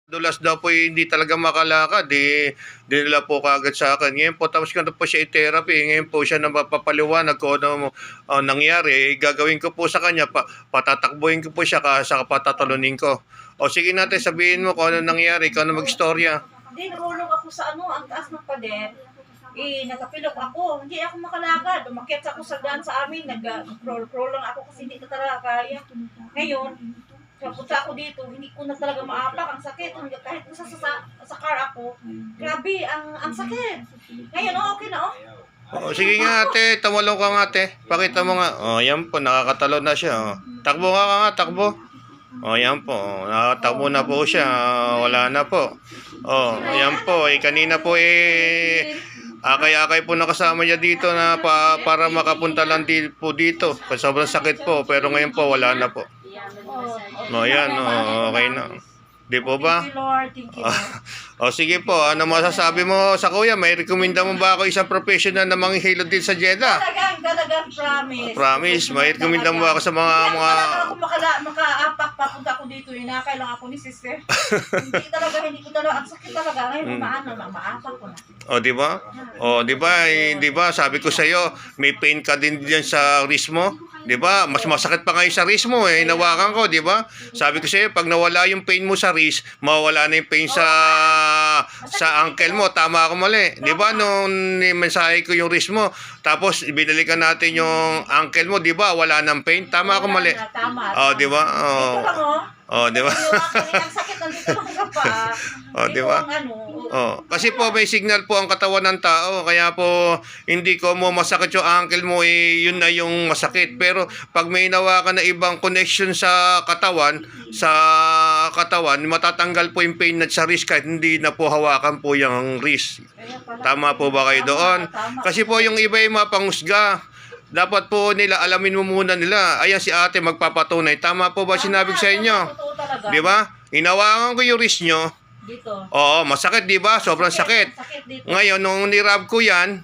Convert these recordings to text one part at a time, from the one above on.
Dulas daw po hindi talaga makalakad, dinala po kaagad sa akin. Ngayon po, tapos ko na po siya i-therapy. Ngayon po siya na mapapaliwanag kung ano nangyari. Gagawin ko po sa kanya, patatakbuhin ko po siya, saka patatalunin ko. O sige natin, sabihin mo kung ano nangyari, kung ano mag-istorya. Hindi, nahulog ako sa ang taas ng pader. Nakapilok ako. Hindi ako makalakad. Umakyat ako sa daan sa amin. Nag-crawl lang ako kasi hindi ko talaga kaya. Ngayon, punta ako dito, hindi ko na talaga maapak. Ang sakit. Kahit sa car ako, grabe, ang sakit. Ngayon, okay na, Sige nga ate, tumulong ka nga ate. Pakita mo nga. Yan po, nakakatalo na siya. Takbo nga, takbo. Yan po, nakatakbo na po siya. Wala na po. Yan po, kanina po akay-akay po nakasama niya dito na para makapunta lang po dito. Sobrang sakit po, pero ngayon po wala na po. Yan, okay na. Di po ba? Thank you, Lord. Thank you, Lord. Sige po, ano masasabi mo sa kuya? May rekomenda mo ba ako isang professional na manghihilot din sa Jeddah? Talagang promise. Promise, may rekomenda mo ba ako sa mga... Ako makaapak, papunta ako dito, kailangan ako ni sister. hindi ko talaga, ang sakit talaga. Ngayon, maapak ko na. Di ba, sabi ko sa iyo, may pain ka din diyan sa wrist mo. Di ba? Mas masakit pa ngayon sa wrist mo hinawakan ko, di ba? Sabi ko sa iyo, pag nawala yung pain mo sa wrist, mawawala na yung pain sa ankle mo. Tama ako mali. Di ba? Nung mensahe ko yung wrist mo, tapos binalikan natin yung ankle mo, di ba? Wala nang pain. Tama ako mali. Tama. Di ba? Di ba? Ang sakit nandito lang ka pa. Di ba? Kasi po may signal po ang katawan ng tao, kaya po hindi ko mo masakit yung ankle mo, yun na yung masakit. Pero pag may nawakan na ibang connection sa katawan, matatanggal po yung pain na sa wrist kahit hindi na po hawakan po yung wrist. Tama po ba kayo doon? Kasi po yung iba yung mapangusga. Dapat po nila, alamin mo muna nila. Ayan si ate magpapatunay. Tama po ba sinabi ko sa inyo? Di ba? Hinawakan ko yung wrist nyo. Dito. Masakit, di ba? Sobrang sakit. Ngayon, nung nirab ko yan,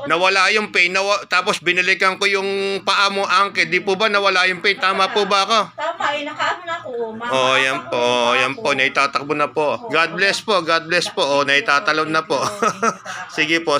nawala yung pain. Tapos binalikan ko yung paa mo, ankle. Di po ba nawala yung pain? Tama po ba ako? Tama, nakaano na ako. Yan po. Naitatakbo na po. God bless po. Naitatalon na po. Sige po.